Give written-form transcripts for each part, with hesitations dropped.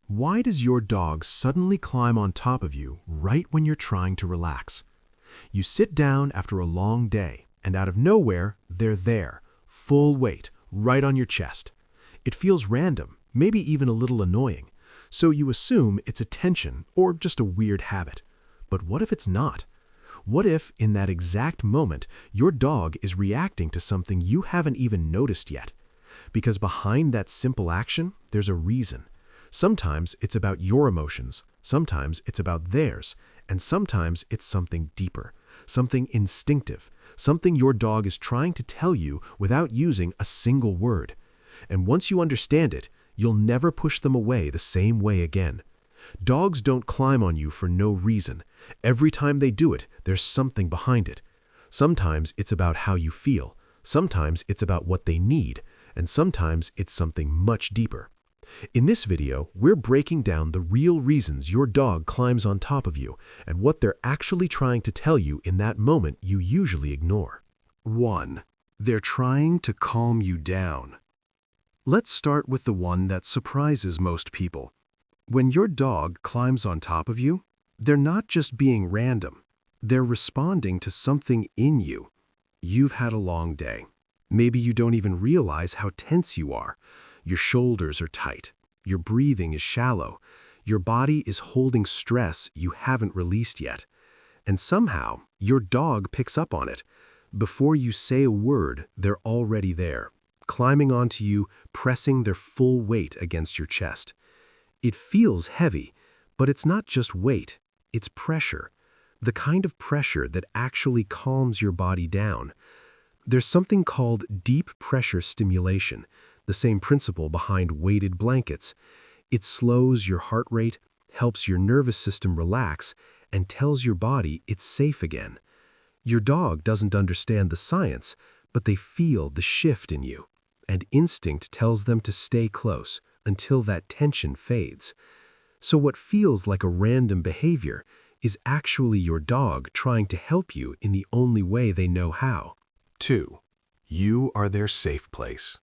Why does your dog suddenly climb on top of you right when you're trying to relax? You sit down after a long day, and out of nowhere, they're there, full weight, right on your chest. It feels random, maybe even a little annoying, so you assume it's attention or just a weird habit. But what if it's not? What if, in that exact moment, your dog is reacting to something you haven't even noticed yet? Because behind that simple action, there's a reason. Sometimes it's about your emotions, sometimes it's about theirs, and sometimes it's something deeper, something instinctive, something your dog is trying to tell you without using a single word. And once you understand it, you'll never push them away the same way again. Dogs don't climb on you for no reason. Every time they do it, there's something behind it. Sometimes it's about how you feel, sometimes it's about what they need, and sometimes it's something much deeper. In this video, we're breaking down the real reasons your dog climbs on top of you and what they're actually trying to tell you in that moment you usually ignore. 1. They're trying to calm you down. Let's start with the one that surprises most people. When your dog climbs on top of you, they're not just being random. They're responding to something in you. You've had a long day. Maybe you don't even realize how tense you are. Your shoulders are tight. Your breathing is shallow. Your body is holding stress you haven't released yet. And somehow, your dog picks up on it. Before you say a word, they're already there, climbing onto you, pressing their full weight against your chest. It feels heavy, but it's not just weight, it's pressure. The kind of pressure that actually calms your body down. There's something called deep pressure stimulation, the same principle behind weighted blankets. It slows your heart rate, helps your nervous system relax, and tells your body it's safe again. Your dog doesn't understand the science, but they feel the shift in you, and instinct tells them to stay close until that tension fades. So what feels like a random behavior is actually your dog trying to help you in the only way they know how. 2. You are their safe place.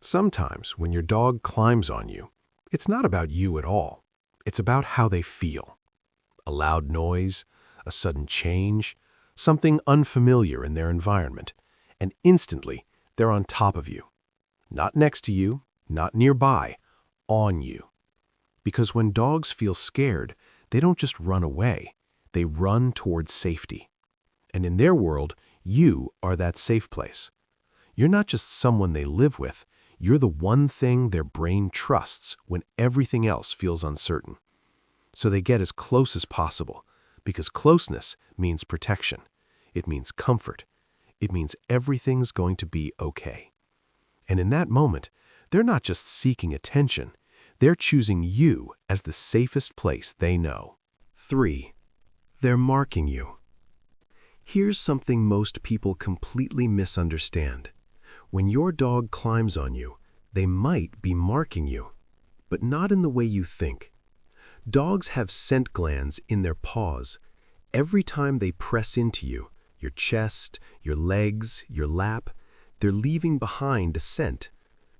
Sometimes when your dog climbs on you, it's not about you at all. It's about how they feel. A loud noise, a sudden change, something unfamiliar in their environment, and instantly they're on top of you. Not next to you, not nearby, on you. Because when dogs feel scared, they don't just run away, they run towards safety. And in their world, you are that safe place. You're not just someone they live with, you're the one thing their brain trusts when everything else feels uncertain. So they get as close as possible, because closeness means protection. It means comfort. It means everything's going to be okay. And in that moment, they're not just seeking attention, they're choosing you as the safest place they know. 3. They're marking you. Here's something most people completely misunderstand. When your dog climbs on you, they might be marking you, but not in the way you think. Dogs have scent glands in their paws. Every time they press into you, your chest, your legs, your lap, they're leaving behind a scent,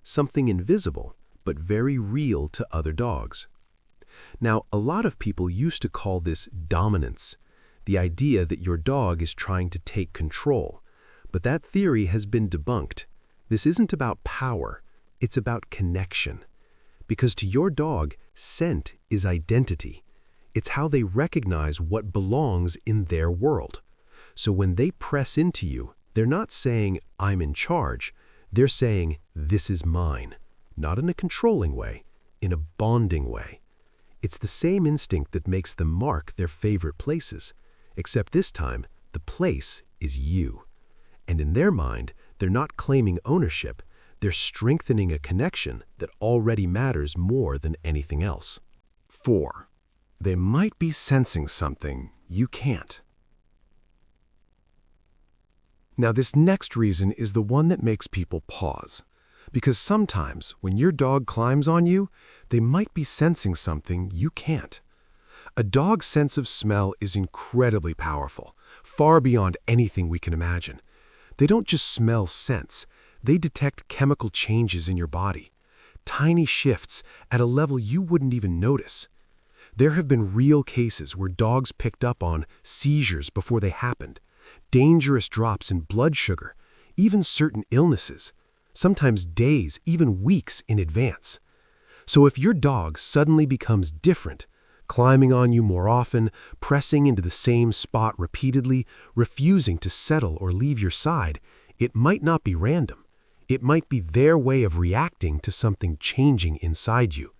something invisible, but very real to other dogs. Now, a lot of people used to call this dominance, the idea that your dog is trying to take control, but that theory has been debunked. This isn't about power, it's about connection. Because to your dog, scent is identity. It's how they recognize what belongs in their world. So when they press into you, they're not saying, "I'm in charge." They're saying, "This is mine." Not in a controlling way, in a bonding way. It's the same instinct that makes them mark their favorite places, except this time, the place is you. And in their mind, they're not claiming ownership, they're strengthening a connection that already matters more than anything else. 4. They might be sensing something you can't. Now, this next reason is the one that makes people pause. Because sometimes, when your dog climbs on you, they might be sensing something you can't. A dog's sense of smell is incredibly powerful, far beyond anything we can imagine. They don't just smell scents, they detect chemical changes in your body. tiny shifts at a level you wouldn't even notice. There have been real cases where dogs picked up on seizures before they happened, dangerous drops in blood sugar, even certain illnesses, sometimes days, even weeks in advance. So if your dog suddenly becomes different, climbing on you more often, pressing into the same spot repeatedly, refusing to settle or leave your side, it might not be random. It might be their way of reacting to something changing inside you.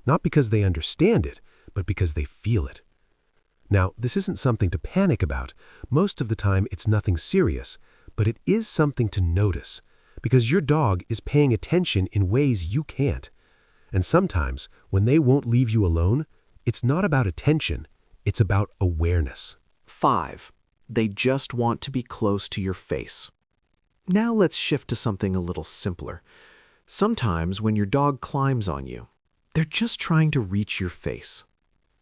Not because they understand it, but because they feel it. Now, this isn't something to panic about. Most of the time, it's nothing serious, but it is something to notice, because your dog is paying attention in ways you can't. And sometimes, when they won't leave you alone, it's not about attention, it's about awareness. 5. They just want to be close to your face. Now let's shift to something a little simpler. Sometimes when your dog climbs on you, they're just trying to reach your face.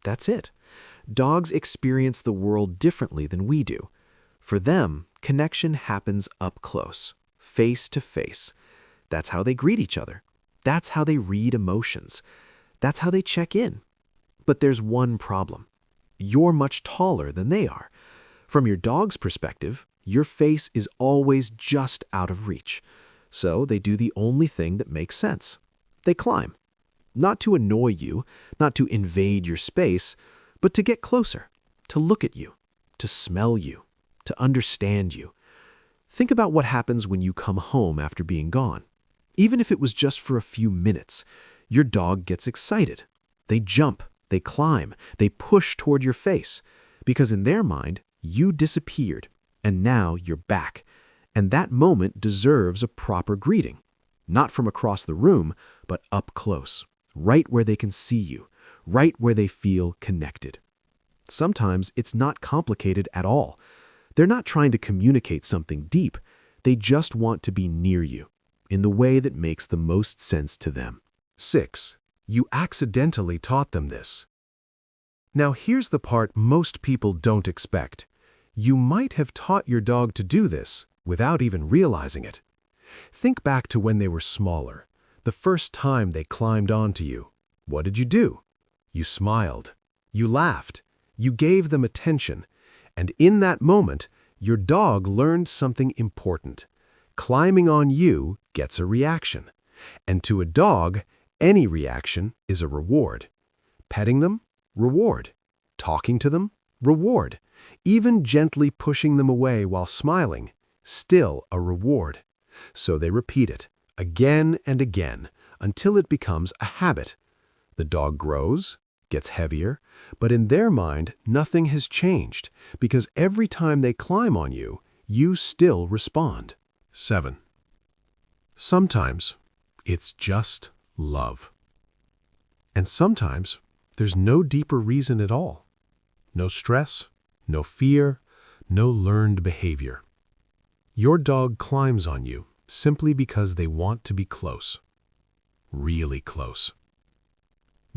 That's it. Dogs experience the world differently than we do. For them, connection happens up close, face to face. That's how they greet each other. That's how they read emotions. That's how they check in. But there's one problem. You're much taller than they are. From your dog's perspective, your face is always just out of reach. So they do the only thing that makes sense. They climb. Not to annoy you, not to invade your space, but to get closer, to look at you, to smell you, to understand you. Think about what happens when you come home after being gone. Even if it was just for a few minutes, your dog gets excited. They jump, they climb, they push toward your face, because in their mind, you disappeared, and now you're back. And that moment deserves a proper greeting. Not from across the room, but up close, right where they can see you, right where they feel connected. Sometimes it's not complicated at all. They're not trying to communicate something deep. They just want to be near you, in the way that makes the most sense to them. 6. You accidentally taught them this. Now here's the part most people don't expect. You might have taught your dog to do this without even realizing it. Think back to when they were smaller, the first time they climbed onto you. What did you do? You smiled. You laughed. You gave them attention. And in that moment, your dog learned something important. Climbing on you gets a reaction. And to a dog, any reaction is a reward. Petting them? Reward. Talking to them? Reward. Even gently pushing them away while smiling? Still a reward. So they repeat it, again and again, until it becomes a habit. The dog grows, gets heavier, but in their mind, nothing has changed, because every time they climb on you, you still respond. 7. Sometimes it's just love. And sometimes there's no deeper reason at all. No stress, no fear, no learned behavior. Your dog climbs on you simply because they want to be close. Really close.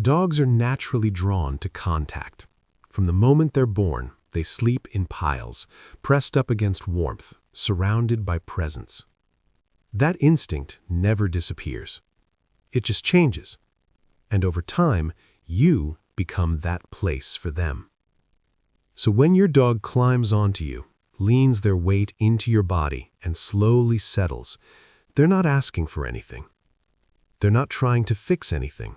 Dogs are naturally drawn to contact. From the moment they're born, they sleep in piles, pressed up against warmth, surrounded by presence. That instinct never disappears. It just changes. And over time, you become that place for them. So when your dog climbs onto you, leans their weight into your body, and slowly settles, they're not asking for anything. They're not trying to fix anything.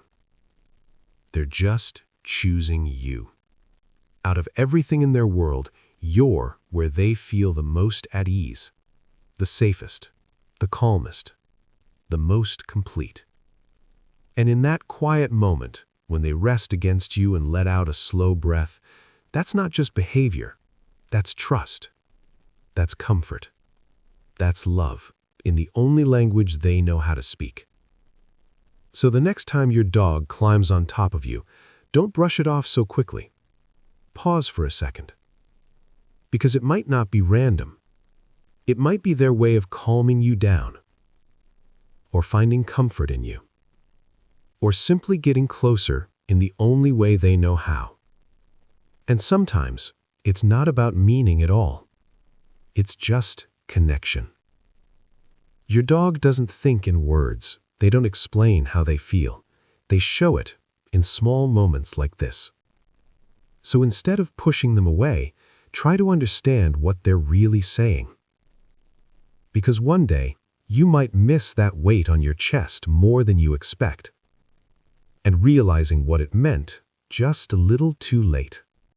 They're just choosing you. Out of everything in their world, you're where they feel the most at ease, the safest, the calmest, the most complete. And in that quiet moment, when they rest against you and let out a slow breath, that's not just behavior, that's trust. That's comfort. That's love, in the only language they know how to speak. So the next time your dog climbs on top of you, don't brush it off so quickly. Pause for a second. Because it might not be random. It might be their way of calming you down, or finding comfort in you, or simply getting closer in the only way they know how. And sometimes, it's not about meaning at all. It's just connection. Your dog doesn't think in words. They don't explain how they feel. They show it in small moments like this. So instead of pushing them away, try to understand what they're really saying. Because one day, you might miss that weight on your chest more than you expect, and realizing what it meant just a little too late.